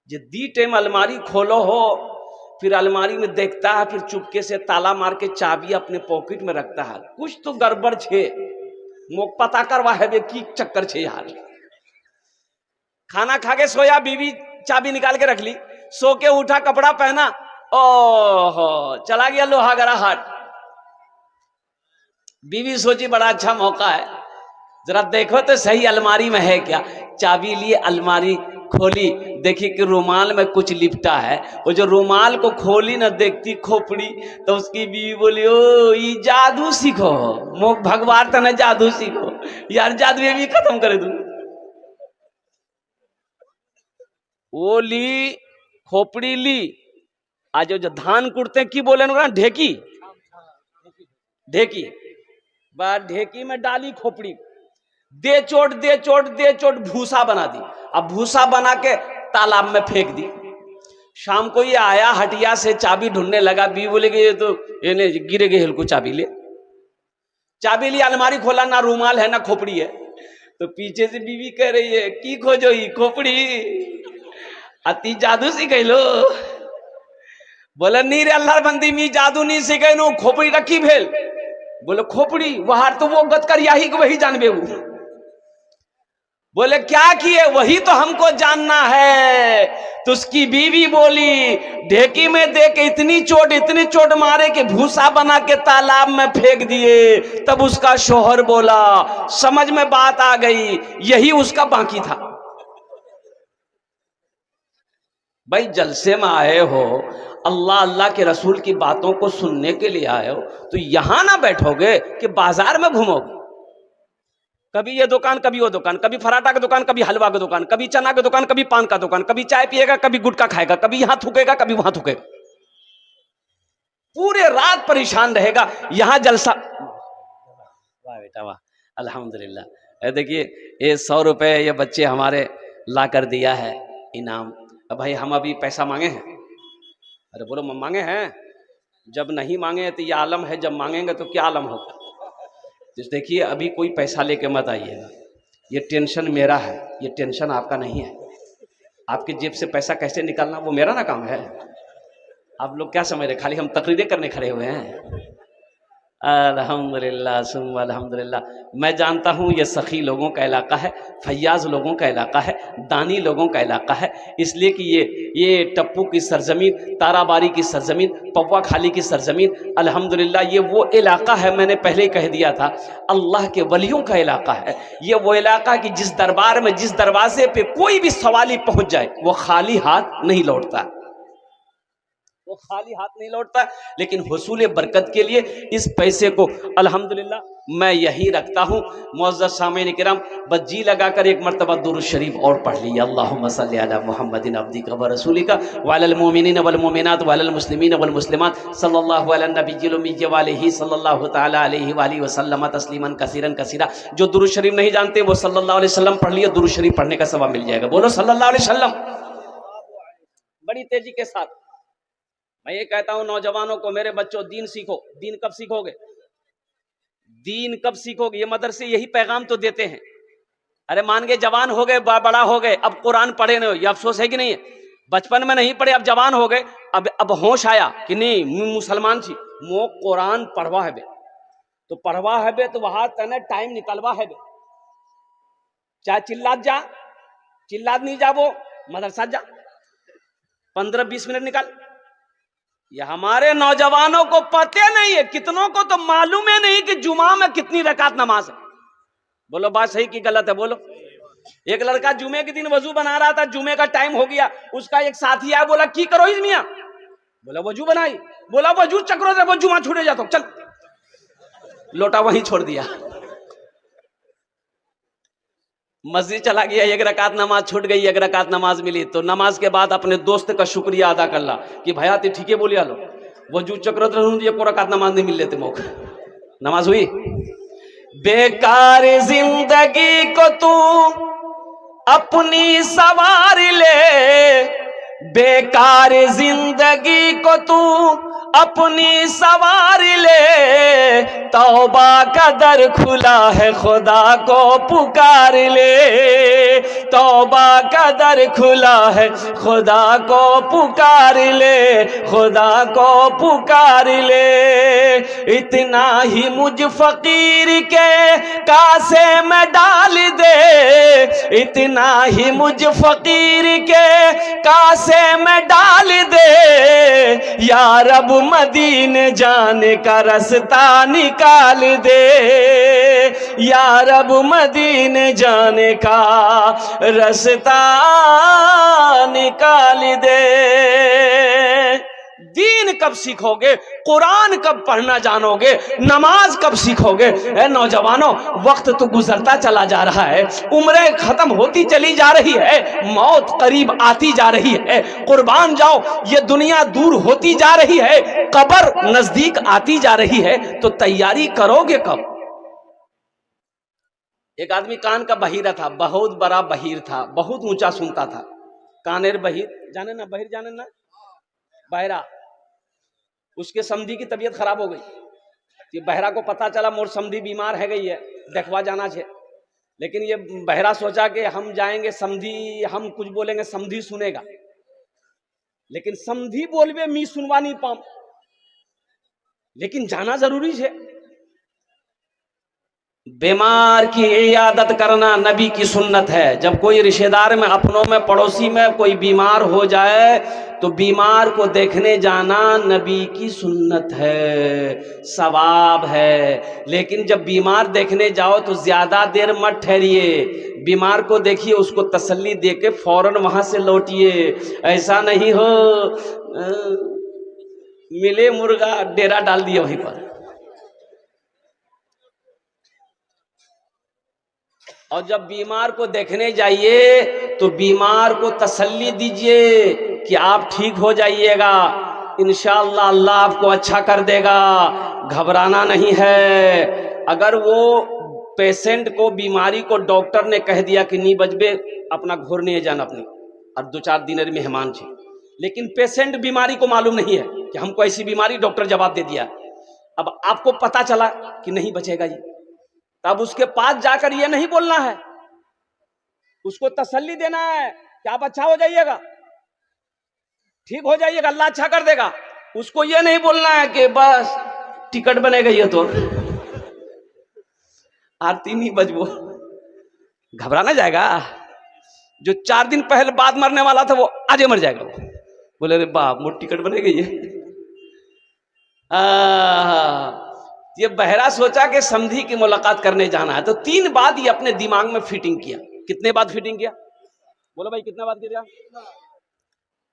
जे दी टाइम अलमारी खोलो हो, फिर अलमारी में देखता है, फिर चुपके से ताला मार के चाबी अपने पॉकेट में रखता है। कुछ तो गड़बड़ छे, मोक पता करवा है बे की चक्कर छे यार। खाना खा के सोया, बीवी चाबी निकाल के रख ली, सो के उठा, कपड़ा पहना, ओहो चला गया लोहागड़ा हाट। बीवी सोची बड़ा अच्छा मौका है, जरा देखो तो सही अलमारी में है क्या। चाबी लिए, अलमारी खोली, देखी कि रुमाल में कुछ लिपटा है। वो जो रुमाल को खोली ना, देखती खोपड़ी, तो उसकी बीवी बोली, ओ ये जादू सीखो, मोक भगवान तने जादू सीखो यार, जादू भी खत्म कर दूं। वो ली खोपड़ी ली, आज जो धान कुटते की बोले ना, ढेकी, ढेकी बार ढेकी में डाली खोपड़ी, दे चोट दे चोट दे चोट, भूसा बना दी। अब भूसा बना के तालाब में फेंक दी। शाम को ये आया हटिया से, चाबी ढूंढने लगा, बीवी बोले कि ये तो ये नहीं गिरे गए, हिल को चाबी ले। चाबी ली, अलमारी खोला, ना रूमाल है ना खोपड़ी है। तो पीछे से बीवी कह रही है, की खोजो ही खोपड़ी, अति जादू सीख लो। बोले नहीं रे अल्लाह बंदी, मी जादू नहीं सीखे नो, खोपड़ी रखी भेल। बोले खोपड़ी वहां तो वो गत कर यही को वही जानबे वो। बोले क्या किए, वही तो हमको जानना है। तो उसकी बीवी बोली, ढेकी में दे के इतनी चोट मारे कि भूसा बना के तालाब में फेंक दिए। तब उसका शौहर बोला, समझ में बात आ गई, यही उसका बाकी था। भाई जलसे में आए हो, अल्लाह अल्लाह के रसूल की बातों को सुनने के लिए आए हो, तो यहां ना बैठोगे कि बाजार में घूमोगे। कभी ये दुकान, कभी वो दुकान, कभी पराठा की दुकान, कभी हलवा की दुकान, कभी चना की दुकान, कभी पान का दुकान, कभी चाय पिएगा, कभी गुटखा खाएगा, कभी यहां थूकेगा, कभी वहां थूकेगा, पूरे रात परेशान रहेगा। यहां जलसा, वाह बेटा वाह, अल्हम्दुलिल्लाह। देखिए ये 100 रुपए ये बच्चे हमारे ला कर दिया है इनाम। अब भाई हम अभी पैसा मांगे हैं? अरे बोलो मांगे हैं? जब नहीं मांगे तो ये आलम है, जब मांगेंगे तो क्या आलम होगा। तो देखिए अभी कोई पैसा लेके मत आइएगा, ये टेंशन मेरा है, ये टेंशन आपका नहीं है। आपकी जेब से पैसा कैसे निकालना वो मेरा ना काम है। आप लोग क्या समझ रहे, खाली हम तकरीरें करने खड़े हुए हैं? अल्हम्दुलिल्लाह सुम्मा अल्हम्दुलिल्लाह। मैं जानता हूँ ये सखी लोगों का इलाका है, फैयाज लोगों का इलाका है, दानी लोगों का इलाका है, इसलिए कि ये टप्पू की सरजमीन, ताराबारी की सरजमीन, पौवा खाली की सरजमीन, अल्हम्दुलिल्लाह ये वो इलाका है, मैंने पहले ही कह दिया था, अल्लाह के वलियों का इलाका है। ये वो इलाका कि जिस दरबार में, जिस दरवाजे पे कोई भी सवाली पहुंच जाए वो खाली हाथ नहीं लौटता, वो खाली हाथ नहीं लौटता। लेकिन हुसूल बरकत के लिए इस पैसे को अल्हम्दुलिल्लाह मैं यही रखता हूँ। मुअज़्ज़ज़ सामीन किराम, बस जी लगाकर एक मरतबा दुरूद शरीफ और पढ़ लीजिए। अल्लाहुम्मा सल्ली अला मुहम्मदिन अब्दिका व रसूलिका व अलल मुमिनीन वल मुमिनात व अलल मुस्लिमीन वल मुस्लिमात सल्लल्लाहु अला नबिय्यिल उम्मी व आलिहि सल्लल्लाहु तआला अलैहि व आलिहि वसल्लम तस्लीमन कसीरन कसीरा। जो दुरूद शरीफ नहीं जानते वो सल्लल्लाहु अलैहि वसल्लम पढ़ लिए, दुरूद शरीफ पढ़ने का सवाब मिल जाएगा। बोलो सल्लल्लाहु अलैहि वसल्लम। बड़ी तेजी के साथ मैं ये कहता हूं नौजवानों को, मेरे बच्चों दीन सीखो। दीन कब सीखोगे? दीन कब सीखोगे? ये मदरसे यही पैगाम तो देते हैं। अरे मान के जवान हो गए, बड़ा हो गए, अब कुरान पढ़े नहीं हो, ये अफसोस है कि नहीं है? बचपन में नहीं पढ़े, अब जवान हो गए, अब होश आया कि नहीं मुसलमान छी, मो कुरान पढ़वा है बे, तो पढ़वा है बे, तो वहां तने टाइम निकलवा है बे, चाहे चिल्लात जा, चिल्लात नहीं जा, वो मदरसा जा, 15-20 मिनट निकाल। ये हमारे नौजवानों को पता नहीं है, कितनों को तो मालूम है नहीं कि जुमा में कितनी रकात नमाज है। बोलो बात सही कि गलत है? बोलो। एक लड़का जुमे के दिन वजू बना रहा था, जुमे का टाइम हो गया, उसका एक साथी आया, बोला की करो इस मियां? बोला वजू बनाई। बोला वजू चक्रों से वो जुमा छूटे जाता, चल, लोटा वहीं छोड़ दिया, मस्जिद चला गया, एक रकात नमाज छूट गई, एक रकात नमाज मिली। तो नमाज के बाद अपने दोस्त का शुक्रिया अदा कर ला कि भैया ते ठीक है बोलिया लो, वजू चक्र को रकात नमाज नहीं मिल लेते मौका, नमाज हुई। बेकार जिंदगी को तू अपनी सवार ले, बेकार जिंदगी को तू अपनी सवार ले, तौबा का दर खुला है खुदा को पुकार ले, तौबा का दर खुला है खुदा को पुकार ले, खुदा को पुकार ले। इतना ही मुझ फकीर के कासे में डाल दे, इतना ही मुझ फकीर के कासे में डाल दे, या रब मदीने जाने का रास्ता निकाल दे, या रब मदीने जाने का रास्ता निकाल दे। दीन कब सीखोगे? कुरान कब पढ़ना जानोगे? नमाज कब सीखोगे? ए नौजवानों, वक्त तो गुजरता चला जा रहा है, उम्रें खत्म होती चली जा रही है, मौत करीब आती जा रही है, कुर्बान जाओ, ये दुनिया दूर होती जा रही है, कब्र नजदीक आती जा रही है, तो तैयारी करोगे कब? एक आदमी कान का बहीरा था, बहुत बड़ा बहीर था, बहुत ऊंचा सुनता था। कानेर बहीर जाने ना, बहीर जाने ना, बहरा। उसके समधी की तबीयत खराब हो गई, ये बहरा को पता चला मोर समधी बीमार है गई है, देखवा जाना है। लेकिन ये बहरा सोचा कि हम जाएंगे, समधी हम कुछ बोलेंगे समधी सुनेगा, लेकिन समधी बोलबे मी सुनवा नहीं पाऊं, लेकिन जाना जरूरी है। बीमार की इयादत करना नबी की सुन्नत है। जब कोई रिश्तेदार में, अपनों में, पड़ोसी में कोई बीमार हो जाए तो बीमार को देखने जाना नबी की सुन्नत है, सवाब है। लेकिन जब बीमार देखने जाओ तो ज्यादा देर मत ठहरिए, बीमार को देखिए, उसको तसल्ली देके फौरन वहां से लौटिए। ऐसा नहीं हो मिले मुर्गा डेरा डाल दिए वहीं पर। और जब बीमार को देखने जाइए तो बीमार को तसल्ली दीजिए कि आप ठीक हो जाइएगा, इंशाअल्लाह अल्लाह आपको अच्छा कर देगा, घबराना नहीं है। अगर वो पेशेंट को, बीमारी को डॉक्टर ने कह दिया कि नहीं बचबे, अपना घोर नहीं जाना अपनी, और 2-4 दिन मेहमान छे, लेकिन पेशेंट बीमारी को मालूम नहीं है कि हमको ऐसी बीमारी, डॉक्टर जवाब दे दिया। अब आपको पता चला कि नहीं बचेगा ये, तब उसके पास जाकर ये नहीं बोलना है, उसको तसल्ली देना है कि आप अच्छा हो जाइएगा, ठीक हो जाइएगा, अल्लाह अच्छा कर देगा। उसको ये नहीं बोलना है कि बस टिकट बनेगा ये तो आरती नहीं बजबो, घबराना जाएगा। जो 4 दिन पहले बाद मरने वाला था वो आज मर जाएगा। वो बोले रे बाप मोट टिकट बनेगा ये बहरा सोचा कि समधी की मुलाकात करने जाना है, तो 3 बात ये अपने दिमाग में फिटिंग किया। कितने बात फिटिंग किया? बोलो भाई कितना बात किया?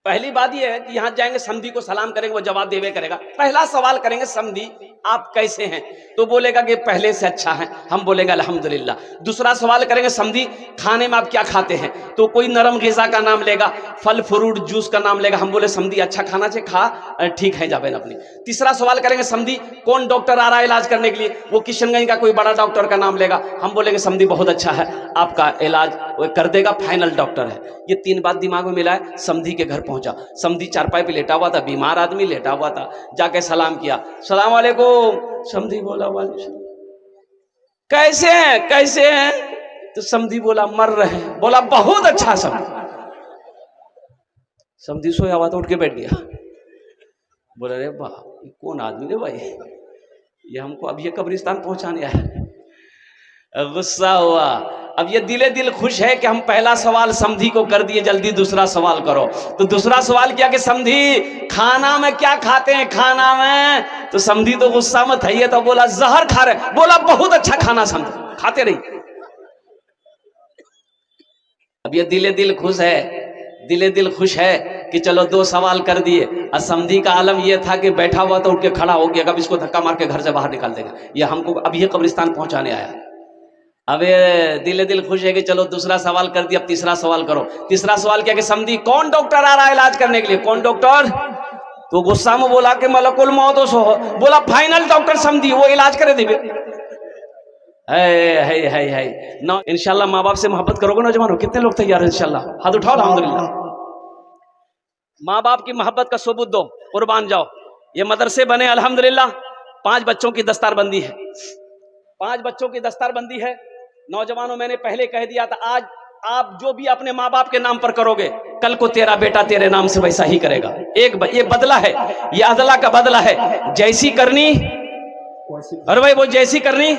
पहली बात ये है कि यहां जाएंगे, समधी को सलाम करेंगे, वो जवाब देवे करेगा। पहला सवाल करेंगे, समधी आप कैसे हैं? तो बोलेगा कि पहले से अच्छा है। हम बोलेंगे अल्हम्दुलिल्लाह। दूसरा सवाल करेंगे, समधी खाने में आप क्या खाते हैं? तो कोई नरम ग़िज़ा का नाम लेगा, फल फ्रूट जूस का नाम लेगा। हम बोले समधी अच्छा खाना चाहिए, खा ठीक है जाबे अपनी। तीसरा सवाल करेंगे, समधी कौन डॉक्टर आ रहा है इलाज करने के लिए? वो किशनगंज का कोई बड़ा डॉक्टर का नाम लेगा। हम बोलेंगे समधी बहुत अच्छा है, आपका इलाज कर देगा, फाइनल डॉक्टर है। ये 3 बात दिमाग में मिलाए, समधी के घर पहुंचा। समधी चारपाई पे लेटा हुआ था, बीमार आदमी लेटा हुआ था। जाके सलाम किया, सलाम वालेकुम। समधी बोला वालेकुम। कैसे हैं? कैसे हैं? तो समधी बोला मर रहे हैं। बोला बहुत अच्छा। समधी सोया हुआ था, उठ के बैठ गया। बोला रे वाह कौन आदमी रे भाई, ये हमको अब ये कब्रिस्तान पहुंचाने आया। गुस्सा हुआ। अब ये दिले दिल खुश है कि हम पहला सवाल समधी को कर दिए, जल्दी दूसरा सवाल करो। तो दूसरा सवाल किया कि समधी खाना में क्या खाते हैं? खाना में तो समधी तो गुस्सा में था, ये तो बोला जहर खा रहे। बोला बहुत अच्छा खाना समधी, खाते रही। अब ये दिले दिल खुश है, दिले दिल खुश है कि चलो 2 सवाल कर दिए। और समधी का आलम यह था कि बैठा हुआ तो उठ के खड़ा हो गया, अब इसको धक्का मार के घर से बाहर निकाल देगा, ये हमको अब ये कब्रिस्तान पहुंचाने आया। अब ये दिले दिल खुश है कि चलो दूसरा सवाल कर दिया, अब तीसरा सवाल करो। तीसरा सवाल किया कि समधी कौन डॉक्टर आ रहा है इलाज करने के लिए? कौन डॉक्टर? तो गुस्सा में बोला कि मलकुल मौत हो। बोला फाइनल डॉक्टर समधी, वो इलाज करे देवे। है ना। इंशाल्लाह माँ बाप से मोहब्बत करोगे नौजवानों? कितने लोग तैयार हैं? इंशाल्लाह हाथ उठाओ। अल्हम्दुलिल्लाह। माँ बाप की मोहब्बत का सबूत दो, कुर्बान जाओ। ये मदरसे बने अल्हम्दुलिल्लाह। 5 बच्चों की दस्तारबंदी है, 5 बच्चों की दस्तारबंदी है। नौजवानों मैंने पहले कह दिया था, आज आप जो भी अपने माँ बाप के नाम पर करोगे, कल को तेरा बेटा तेरे नाम से वैसा ही करेगा। ये बदला है, ये अदला का बदला है। जैसी करनी, अरे भाई वो जैसी करनी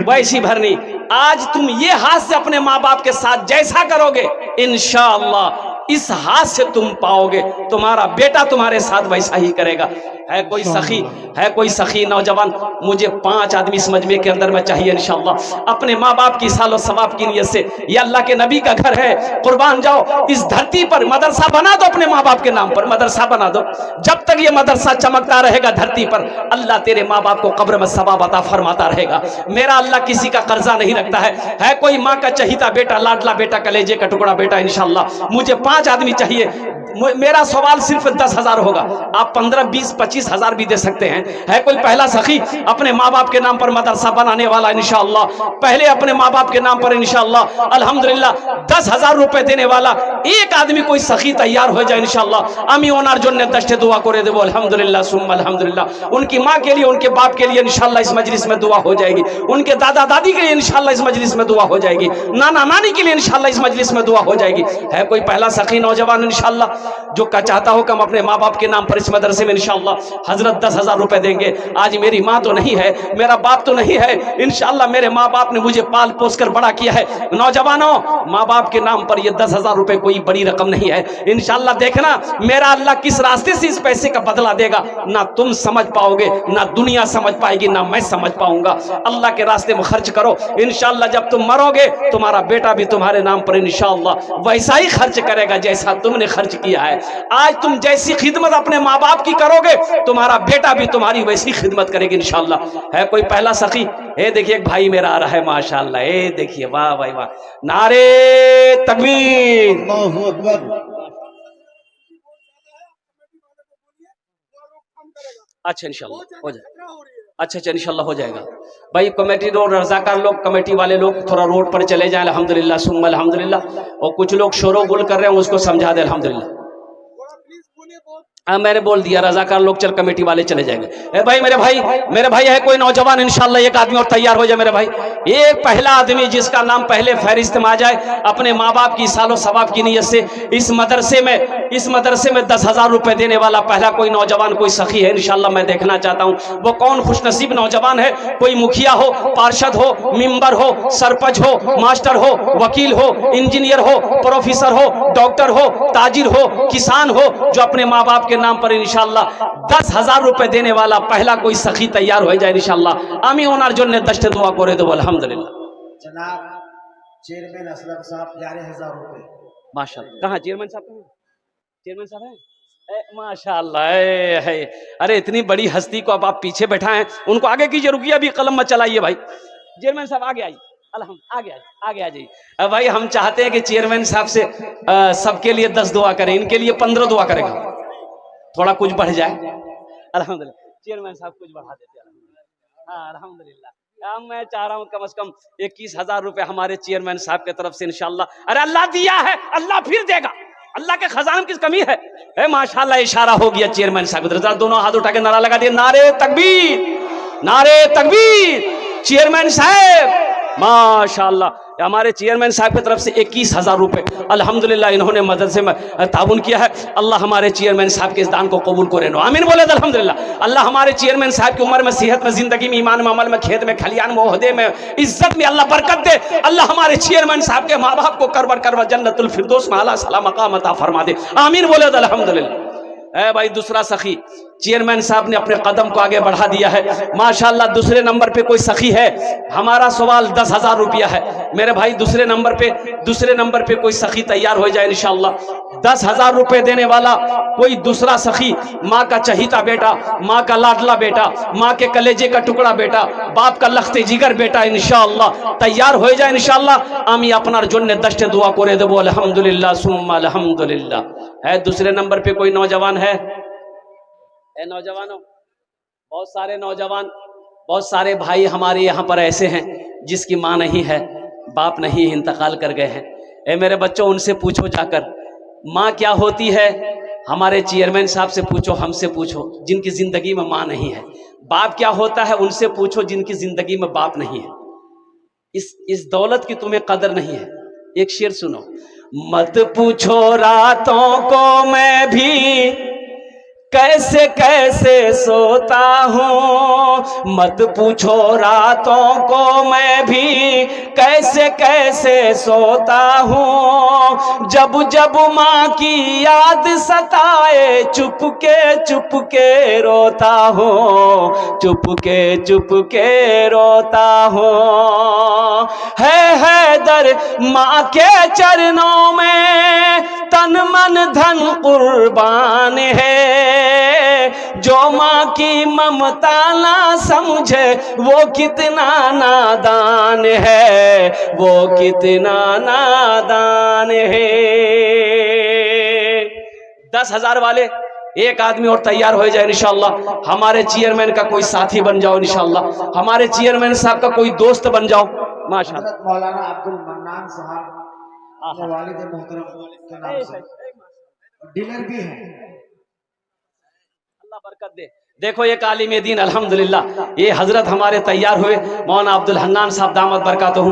वैसी भरनी। आज तुम ये हाथ से अपने माँ बाप के साथ जैसा करोगे, इंशाअल्लाह इस हाथ से तुम पाओगे, तुम्हारा बेटा तुम्हारे साथ वैसा ही करेगा। है कोई सखी, है कोई सखी नौजवान? मुझे 5 आदमी इस मजमे के अंदर में चाहिए इंशाअल्लाह, अपने माँ बाप की सालो सवाब की नियत से। ये अल्लाह के नबी का घर है, कुर्बान जाओ। इस धरती पर मदरसा बना दो, अपने माँ बाप के नाम पर मदरसा बना दो। जब तक ये मदरसा चमकता रहेगा धरती पर, अल्लाह तेरे माँ बाप को कब्र में सवाब अता फरमाता रहेगा। मेरा अल्लाह किसी का कर्जा नहीं रखता है कोई माँ का चहीता बेटा, लाडला बेटा, कलेजे का टुकड़ा बेटा, इंशाअल्लाह मुझे 5 आदमी चाहिए। मेरा सवाल सिर्फ 10,000 होगा, आप 15, 20, 25 हजार भी दे सकते हैं। है कोई पहला सखी अपने माँ बाप के नाम पर मदरसा बनाने वाला? इंशाअल्लाह पहले अपने माँ बाप के नाम पर इंशाअल्लाह अल्हम्दुलिल्लाह 10,000 रुपए देने वाला एक आदमी कोई सखी तैयार हो जाए इंशाअल्लाह। आमी ओनार जो ने दस्ते दुआ करे देवो अल्हम्दुलिल्लाह सुम्मा अल्हम्दुलिल्लाह। उनकी माँ के लिए, उनके बाप के लिए इंशाअल्लाह इस मजलिस में दुआ हो जाएगी। उनके दादा दादी के लिए इंशाअल्लाह इस मजलिस में दुआ हो जाएगी। नाना नानी के लिए इंशाअल्लाह इस मजलिस में दुआ हो जाएगी। है कोई पहला सखी नौजवान इंशाअल्लाह जो का चाहता हो कि हम अपने माँ बाप के नाम पर इस मदरसे में इंशाअल्लाह हजरत 10,000 रुपए देंगे? आज मेरी माँ तो नहीं है, मेरा बाप तो नहीं है, इंशाअल्लाह मेरे माँ बाप ने मुझे पाल पोस कर बड़ा किया है। नौजवानों, माँ बाप के नाम पर ये 10,000 रुपए कोई बड़ी रकम नहीं है। इंशाअल्लाह देखना मेरा अल्लाह किस रास्ते से इस पैसे का बदला देगा, ना तुम समझ पाओगे, ना दुनिया समझ पाएगी, ना मैं समझ पाऊंगा। अल्लाह के रास्ते में खर्च करो, इंशाअल्लाह जब तुम मरोगे तुम्हारा बेटा भी तुम्हारे नाम पर इंशाअल्लाह वैसा ही खर्च करेगा जैसा तुमने खर्च किया। किया है। आज तुम जैसी खिदमत अपने माँ बाप की करोगे, तुम्हारा बेटा भी तुम्हारी वैसी खिदमत करेगी इंशाअल्लाह। है कोई पहला सखी? ये देखिए एक भाई मेरा आ रहा है माशाअल्लाह, ये देखिए, वाह भाई वाह, नारे तकबीर। अल्लाहू अकबर। अच्छा इंशाल्लाह हो जाएगा। अच्छा इंशाल्लाह हो जाएगा। भाई कमेटी रोड रजाकार लोग, कमेटी वाले लोग थोड़ा रोड पर चले जाएं, अल्हम्दुलिल्लाह सुम्मा अल्हम्दुलिल्लाह। और कुछ लोग शोरो गुल कर रहे हैं, उसको समझा दे अल्हम्दुलिल्लाह। हाँ मैंने बोल दिया, रजाकार लोग चल, कमेटी वाले चले जाएंगे। ए भाई मेरे भाई है कोई नौजवान इंशाल्लाह, एक आदमी और तैयार हो जाए मेरे भाई। एक पहला आदमी जिसका नाम पहले फहरिस्त में आ जाए, अपने माँ बाप की सालों सवाब की नीयत से इस मदरसे में 10,000 रुपए देने वाला पहला कोई नौजवान, कोई सखी है इंशाल्लाह, मैं देखना चाहता हूँ वो कौन खुशनसीब नौजवान है। कोई मुखिया हो, पार्षद हो, मेंबर हो, सरपंच हो, मास्टर हो, वकील हो, इंजीनियर हो, प्रोफेसर हो, डॉक्टर हो, ताजिर हो, किसान हो, जो अपने माँ बाप के नाम पर इंशाल्लाह 10,000 रुपए देने वाला पहला कोई सखी तैयार हो जाए इंशाल्लाह। आमी ओनार जो ने दस्ते दुआ करे दो अल्हम्दुलिल्लाह। जनाब चेयरमैन असलम साहब 11,000 रुपए। माशाल्लाह। कहाँ चेयरमैन साहब? चेयरमैन साहब हैं माशाल्लाह। है अरे इतनी बड़ी हस्ती को अब आप पीछे बैठा हैं, उनको आगे कीजिए, रुकिए अभी कलम मत चलाइए भाई। चेयरमैन साहब आगे आइए, आगे आ जाइए। अब भाई हम चाहते हैं कि चेयरमैन साहब से सबके लिए 10 दुआ करें, इनके लिए 15 दुआ करेगा, थोड़ा कुछ बढ़ जाए अल्हम्दुलिल्लाह। चेयरमैन साहब कुछ बढ़ा देते हैं। हाँ अल्हम्दुलिल्लाह। मैं चाह रहा हूँ कम से कम 21,000 रुपए हमारे चेयरमैन साहब की तरफ से इंशाल्लाह। अरे अल्लाह दिया है, अल्लाह फिर देगा, अल्लाह के खजान की कमी है माशाल्लाह। इशारा हो गया चेयरमैन साहब, दोनों हाथ उठा के नारा लगा दिया, नारे तकबीर, नारे तकबीर। चेयरमैन साहब माशाल्लाह, हमारे चेयरमैन साहब की तरफ से 21,000 रुपए अल्हम्दुलिल्लाह इन्होंने मदरसे में ताउन किया है। अल्लाह हमारे चेयरमैन साहब के इस दान को कबूल करे नो, आमीन बोले अल्हम्दुलिल्लाह। अल्लाह हमारे चेयरमैन साहब की उम्र में, सेहत में, जिंदगी में, ईमान में, अमल में, खेत में, खलियान में, ओहदे में, इज्जत में अल्लाह बरकत दे। अल्लाह हमारे चेयरमैन साहब के माँ बाप को करवर जन्नतुल फिरदौस में आला सला मकाम अता फरमा दे, आमीन बोले अल्हम्दुलिल्लाह। है भाई दूसरा सखी, चेयरमैन साहब ने अपने कदम को आगे बढ़ा दिया है माशाल्लाह। दूसरे नंबर पे कोई सखी है, हमारा सवाल 10,000 रुपया है मेरे भाई। दूसरे नंबर पे कोई सखी तैयार हो जाए इंशाल्लाह। 10,000 रुपए देने वाला कोई दूसरा सखी, माँ का चहीता बेटा, माँ का लाडला बेटा, माँ के कलेजे का टुकड़ा बेटा, बाप का लख्ते जिगर बेटा इंशाल्लाह तैयार हो जाए इंशाल्लाह। आमी अपना जोने दस्ते दुआ करे देबो अल्हम्दुलिल्लाह सुम्मा अल्हम्दुलिल्लाह। है दूसरे नंबर पे कोई नौजवान है? नौजवानों, बहुत सारे नौजवान, बहुत सारे भाई हमारे यहाँ पर ऐसे हैं जिसकी माँ नहीं है, बाप नहीं, इंतकाल कर गए हैं। ए मेरे बच्चों, उनसे पूछो जाकर माँ क्या होती है। हमारे चेयरमैन साहब से पूछो, हमसे पूछो जिनकी जिंदगी में माँ नहीं है। बाप क्या होता है, उनसे पूछो जिनकी जिंदगी में बाप नहीं है। इस दौलत की तुम्हें कदर नहीं है। एक शेर सुनो, मत पूछो रातों को मैं भी कैसे कैसे सोता हूँ, मत पूछो रातों को मैं भी कैसे कैसे सोता हूँ। जब जब माँ की याद सताए चुपके रोता हूँ, चुपके रोता हूँ। है दर माँ के चरणों में तन मन धन कुर्बान है। जो माँ की ममता ना समझे वो कितना नादान है, वो कितना नादान है। 10,000 वाले एक आदमी और तैयार हो जाए इंशाल्लाह। हमारे चेयरमैन का कोई साथी बन जाओ इंशाल्लाह, हमारे चेयरमैन साहब का कोई दोस्त बन जाओ माशाल्लाह। मौलाना अब्दुल मन्नान साहब वालिद मोहतरम के नाम से डीलर भी हैं, अल्लाह बरकत दे। देखो एक आलिम दीन अल्हम्दुलिल्लाह, ये हजरत हमारे तैयार हुए मौलाना अब्दुल हन्नान साहब दामद बरकातहू,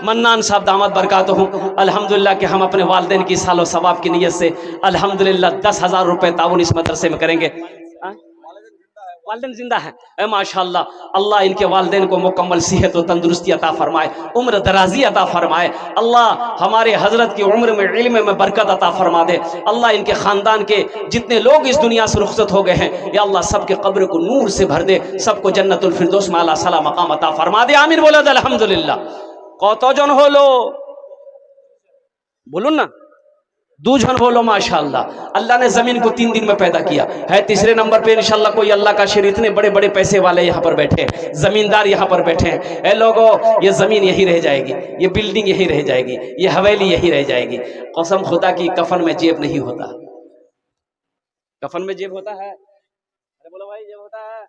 मन्नान साहब दामद बरकातहू। अल्हम्दुलिल्लाह कि हम अपने वालिदैन की सालो सवाब की नीयत से अल्हम्दुलिल्लाह 10,000 रुपए ताउन इस मदरसे में करेंगे। वालिदैन जिंदा है माशाल्लाह। अल्लाह इनके वालिदैन को मुकम्मल सेहत और तंदुरुस्ती अता फरमाए, उम्र दराजी अता फरमाए। अल्लाह हमारे हजरत की उम्र में, इल्म में बरकत अता फरमा दे। अल्लाह इनके खानदान के जितने लोग इस दुनिया से रुखसत हो गए हैं, या अल्लाह सबके कब्र को नूर से भर दे, सबको जन्नतुल फिरदौस में आला सला मकाम अता फरमा दे, आमीन बोला अल्हम्दुलिल्लाह। কতজন হলো বলুন না? दूझन बोलो माशाअल्लाह। अल्लाह ने जमीन को 3 दिन में पैदा किया है। तीसरे नंबर पे इंशाल्लाह कोई अल्लाह का शेर, इतने बड़े बड़े पैसे वाले यहाँ पर बैठे हैं, जमींदार यहाँ पर बैठे हैं। ए लोगों, ये जमीन यही रह जाएगी, ये बिल्डिंग यही रह जाएगी, ये हवेली यही रह जाएगी। कसम खुदा की, कफन में जेब नहीं होता। कफन में जेब होता है? अरे बोलो भाई, जेब होता है।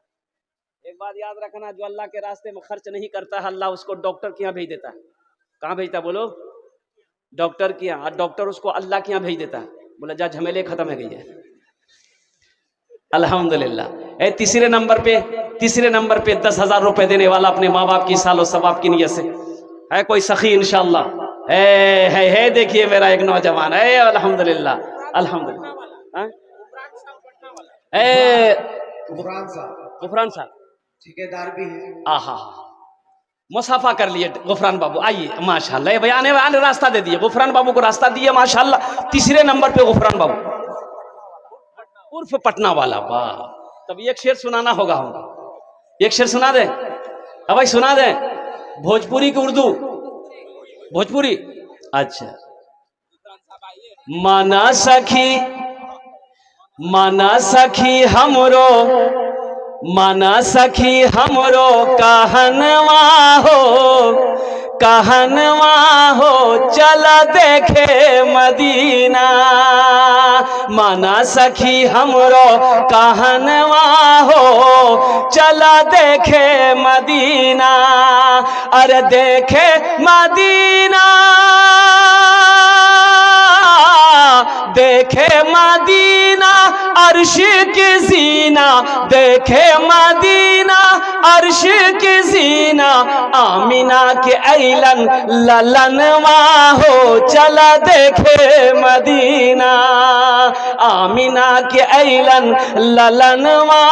एक बात याद रखना, जो अल्लाह के रास्ते में खर्च नहीं करता है, अल्लाह उसको डॉक्टर के यहाँ भेज देता है। कहाँ भेजता है बोलो? डॉक्टर के यहाँ। डॉक्टर उसको अल्लाह के यहाँ भेज देता है, बोला जा झमेले खत्म है गई है। अल्हम्दुलिल्लाह। तीसरे नंबर पे 10,000 रुपए देने वाला अपने माँ बाप की सालो सवाब की नियत से है कोई सखी इंशाअल्लाह। है देखिए मेरा एक नौजवान है, अल्हम्दुलिल्लाह अल्हम्दुलिल्लाह। गुफरान साहब ठेकेदार भी है। आहा, मुसाफा कर लिए गुफरान बाबू, आइए माशाल्लाह। भाई आने रास्ता दे दिए, गुफरान बाबू को रास्ता दिया माशाल्लाह। तीसरे नंबर पे गुफरान बाबू उर्फ पटना वाला। वाह, तब एक शेर सुनाना होगा हमको। एक शेर सुना दे। अब भाई सुना दे, भोजपुरी की उर्दू? भोजपुरी, अच्छा। माना सखी हमरो, माना सखी हमरो कहनवा हो चला देखे मदीना। माना सखी हमरो कहनवा हो चला देखे मदीना। अरे देखे मदीना, देखे मदीना अर्श की जीना, देखे मदीना अर्श की जीना। आमिना के ऐलन ललनवा हो चला देखे मदीना। आमिना के ऐलन ललनवा